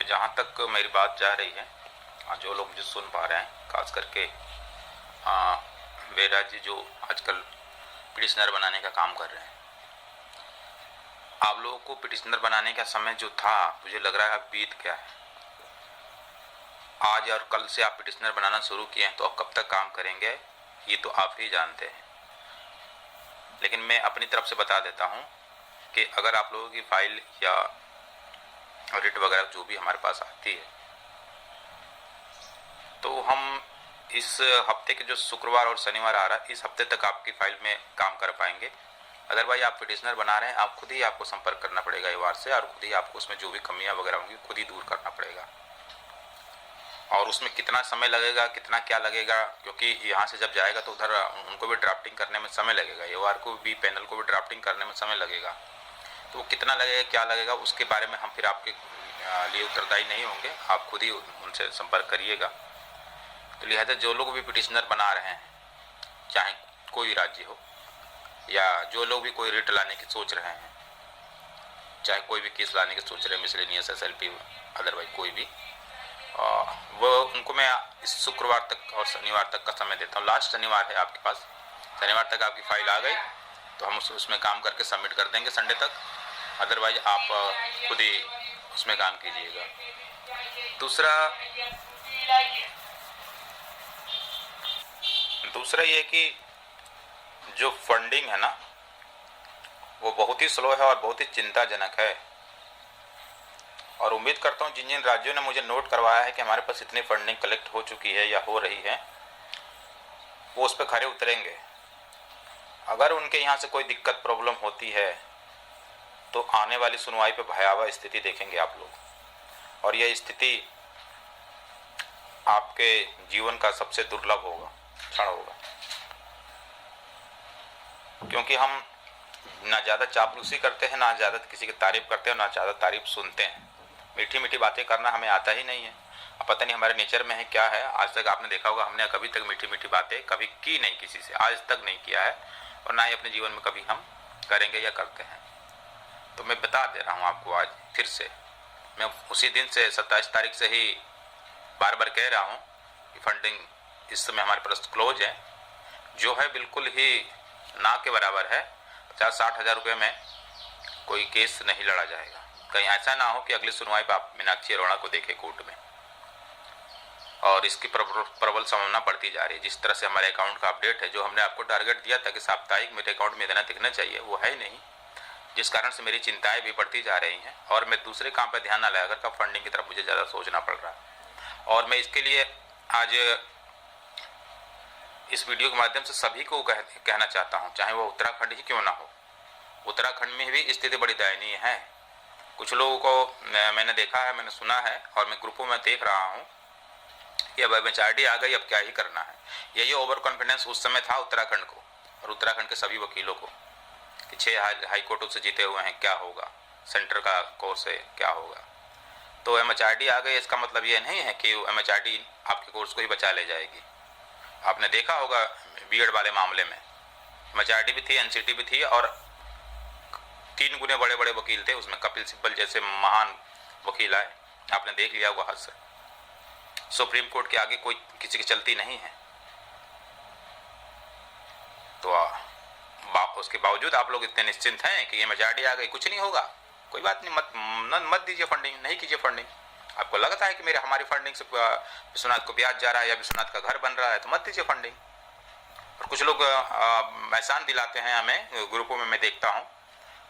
जहाँ तक मेरी बात जा रही है, जो लोग मुझे सुन पा रहे हैं, खास करके वेराज जी जो आजकल पिटिशनर बनाने का काम कर रहे हैं, आप लोगों को पिटिशनर बनाने का समय जो था मुझे लग रहा है अब बीत गया है। आज और कल से आप पिटिशनर बनाना शुरू किए हैं तो अब कब तक काम करेंगे ये तो आप ही जानते हैं। लेकिन मैं अपनी तरफ से बता देता हूँ कि अगर आप लोगों की फाइल या रिट वगैरह जो भी हमारे पास आती है तो हम इस हफ्ते के जो शुक्रवार और शनिवार आ रहा है इस हफ्ते तक आपकी फाइल में काम कर पाएंगे। अदरवाइज आप पिटिशनर बना रहे हैं, आप खुद ही आपको संपर्क करना पड़ेगा ये वार से, और खुद ही आपको उसमें जो भी कमियां वगैरह होंगी खुद ही दूर करना पड़ेगा। और उसमें कितना समय लगेगा, कितना क्या लगेगा, क्योंकि यहाँ से जब जाएगा तो उधर उनको भी ड्राफ्टिंग करने में समय लगेगा, ये वार को भी, पैनल को भी ड्राफ्टिंग करने में समय लगेगा। तो कितना लगेगा, क्या लगेगा, उसके बारे में हम फिर आपके लिए उत्तरदायी नहीं होंगे, आप खुद ही उनसे संपर्क करिएगा। तो लिहाजा जो लोग भी पिटिशनर बना रहे हैं, चाहे कोई राज्य हो, या जो लोग भी कोई रिट लाने की सोच रहे हैं, चाहे कोई भी केस लाने की सोच रहे हैं, मिसलेनियस, SLP, अदरवाइज कोई भी, वो उनको मैं इस शुक्रवार तक और शनिवार तक का समय देता हूँ। लास्ट शनिवार है आपके पास, शनिवार तक आपकी फाइल आ गई तो हम उसमें काम करके सबमिट कर देंगे संडे तक, अदरवाइज आप खुद ही उसमें काम कीजिएगा। दूसरा ये कि जो फंडिंग है ना वो बहुत ही स्लो है और बहुत ही चिंताजनक है। और उम्मीद करता हूँ जिन जिन राज्यों ने मुझे नोट करवाया है कि हमारे पास इतनी फंडिंग कलेक्ट हो चुकी है या हो रही है, वो उस पर खरे उतरेंगे। अगर उनके यहाँ से कोई दिक्कत, प्रॉब्लम होती है तो आने वाली सुनवाई पे भयावह स्थिति देखेंगे आप लोग, और यह स्थिति आपके जीवन का सबसे दुर्लभ होगा, क्षण होगा। क्योंकि हम ना ज़्यादा चापलूसी करते हैं, ना ज़्यादा किसी की तारीफ करते हैं, ना ज़्यादा तारीफ सुनते हैं। मीठी मीठी बातें करना हमें आता ही नहीं है। अब पता नहीं हमारे नेचर में है क्या है। आज तक आपने देखा होगा हमने कभी तक मीठी मीठी बातें कभी की नहीं, किसी से आज तक नहीं किया है, और ना ही अपने जीवन में कभी हम करेंगे या करते हैं। तो मैं बता दे रहा हूँ आपको आज फिर से, मैं उसी दिन से 27 तारीख से ही बार बार कह रहा हूँ कि फंडिंग इस समय हमारे पास क्लोज है, जो है बिल्कुल ही ना के बराबर है। 50-60 हज़ार रुपये में कोई केस नहीं लड़ा जाएगा। कहीं ऐसा ना हो कि अगली सुनवाई पर आप मीनाक्षी अरोड़ा को देखें कोर्ट में। और इसकी प्रबल संभावना बढ़ती जा रही है। जिस तरह से हमारे अकाउंट का अपडेट है, जो हमने आपको टारगेट दिया था कि साप्ताहिक मेरे अकाउंट में इतना दिखना चाहिए, वो है ही नहीं, जिस कारण से मेरी चिंताएं भी बढ़ती जा रही हैं और मैं दूसरे काम पर ध्यान न लगाकर का फंडिंग की तरफ मुझे ज़्यादा सोचना पड़ रहा है। और मैं इसके लिए आज इस वीडियो के माध्यम से सभी को कहना चाहता हूं, चाहे वो उत्तराखंड ही क्यों ना हो, उत्तराखंड में भी स्थिति बड़ी दयनीय है। कुछ लोगों को मैंने देखा है, मैंने सुना है, और मैं ग्रुपों में देख रहा हूं कि अब MHRD आ गई, अब क्या ही करना है। यही ओवर कॉन्फिडेंस उस समय था उत्तराखंड को और उत्तराखंड के सभी वकीलों को कि 6 हाई कोर्टों से जीते हुए हैं, क्या होगा, सेंटर का कोर्स है, क्या होगा। तो MHRD आ गई, इसका मतलब ये नहीं है कि MHRD आपके कोर्स को ही बचा ले जाएगी। आपने देखा होगा बीएड वाले मामले में MHRD भी थी, NCT भी थी, और 3 गुने बड़े बड़े वकील थे उसमें। कपिल सिब्बल जैसे महान वकील आए, आपने देख लिया होगा हाथ से। सुप्रीम कोर्ट के आगे कोई किसी की चलती नहीं है। तो उसके बावजूद आप लोग इतने निश्चिंत हैं कि MHRD आ गई, कुछ नहीं होगा, कोई बात नहीं, मत दीजिए फंडिंग, नहीं कीजिए फंडिंग। आपको लगता है कि मेरे हमारी फंडिंग से विश्वनाथ को ब्याज जा रहा है या विश्वनाथ का घर बन रहा है, तो मत दीजिए फंडिंग। और कुछ लोग एहसान दिलाते हैं हमें, ग्रुपों में मैं देखता हूँ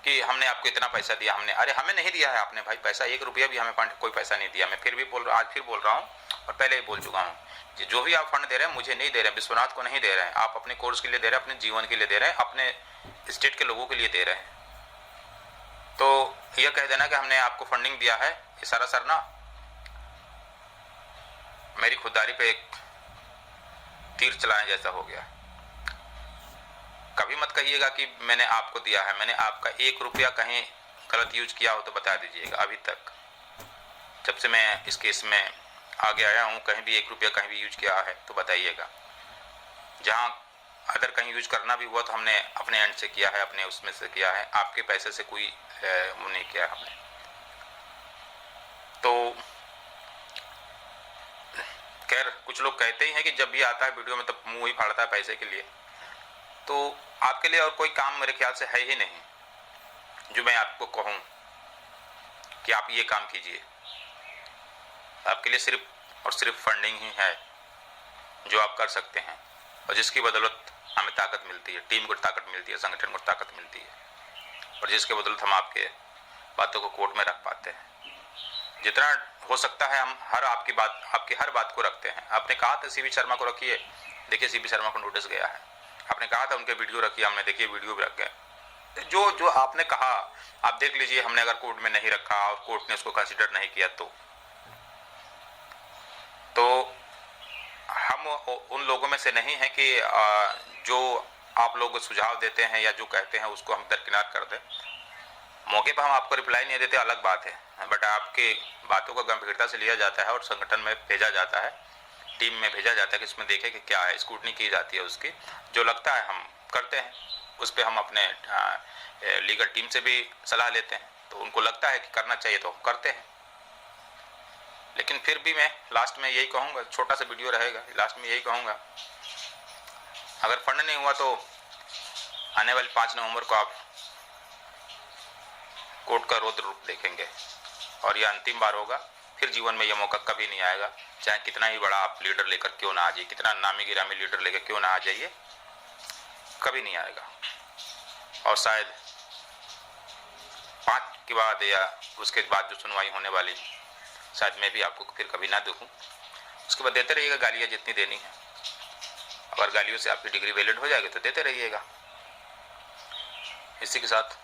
कि हमने आपको इतना पैसा दिया, हमने, अरे हमें नहीं दिया है आपने भाई पैसा, 1 रुपया भी हमें कोई पैसा नहीं दिया। मैं फिर भी बोल रहा, आज फिर बोल रहा हूँ और पहले ही बोल चुका हूँ कि जो भी आप फंड दे रहे हैं मुझे नहीं दे रहे हैं, विश्वनाथ को नहीं दे रहे हैं, आप अपने कोर्स के लिए दे रहे हैं, अपने जीवन के लिए दे रहे हैं, अपने स्टेट के लोगों के लिए दे रहे हैं। तो यह कह देना कि हमने आपको फंडिंग दिया है, ये सारा सर ना मेरी खुददारी पे एक तीर चलाने जैसा हो गया। कभी मत कहिएगा कि मैंने आपको दिया है। मैंने आपका 1 रुपया कहीं गलत यूज किया हो तो बता दीजिएगा। अभी तक जब से मैं इस केस में आगे आया हूँ, कहीं भी 1 रुपया कहीं भी यूज किया है तो बताइएगा। जहाँ अदर कहीं यूज करना भी हुआ तो हमने अपने एंड से किया है, अपने उसमें से किया है, आपके पैसे से कोई वो नहीं किया हमने। तो खैर कुछ लोग कहते ही हैं कि जब भी आता है वीडियो में तब मुंह ही फाड़ता है पैसे के लिए। तो आपके लिए और कोई काम मेरे ख्याल से है ही नहीं जो मैं आपको कहूँ कि आप ये काम कीजिए। आपके लिए सिर्फ और सिर्फ फंडिंग ही है जो आप कर सकते हैं और जिसकी बदौलत हमें ताकत मिलती है, टीम को ताकत मिलती है, संगठन को ताकत मिलती है और जिसके बदौलत हम आपके बातों को कोर्ट में रख पाते हैं। जितना हो सकता है हम आपकी हर बात को रखते हैं। आपने कहा था सीबी शर्मा को रखिए, देखिए सीबी शर्मा को नोटिस गया है। आपने कहा था उनके वीडियो रखिए, हमने देखिए वीडियो भी रख गए। जो आपने कहा आप देख लीजिए, हमने अगर कोर्ट में नहीं रखा और कोर्ट ने उसको कंसिडर नहीं किया तो हम उन लोगों में से नहीं है कि जो आप लोग सुझाव देते हैं या जो कहते हैं उसको हम दरकिनार कर दें। मौके पर हम आपको रिप्लाई नहीं देते अलग बात है, बट आपके बातों को गंभीरता से लिया जाता है और संगठन में भेजा जाता है, टीम में भेजा जाता है कि इसमें देखें कि क्या है, स्क्रूटनी की जाती है उसकी। जो लगता है हम करते हैं, उस पर हम अपने लीगल टीम से भी सलाह लेते हैं। तो उनको लगता है कि करना चाहिए तो हम करते हैं। लेकिन फिर भी मैं लास्ट में यही कहूँगा, छोटा सा वीडियो रहेगा, लास्ट में यही कहूँगा, अगर फंड नहीं हुआ तो आने वाली 5 नवंबर को आप कोर्ट का रौद्र रूप देखेंगे और यह अंतिम बार होगा। फिर जीवन में यह मौका कभी नहीं आएगा, चाहे कितना ही बड़ा आप लीडर लेकर क्यों ना आ जाइए, कितना नामी गिरामी लीडर लेकर क्यों ना आ जाइए, कभी नहीं आएगा। और शायद 5 के बाद या उसके बाद जो सुनवाई होने वाली, शायद मैं भी आपको फिर कभी ना देखूं। उसके बाद देते रहिएगा गालियाँ जितनी देनी है। अगर गालियों से आपकी डिग्री वैलिड हो जाएगी तो देते रहिएगा। इसी के साथ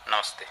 नमस्ते।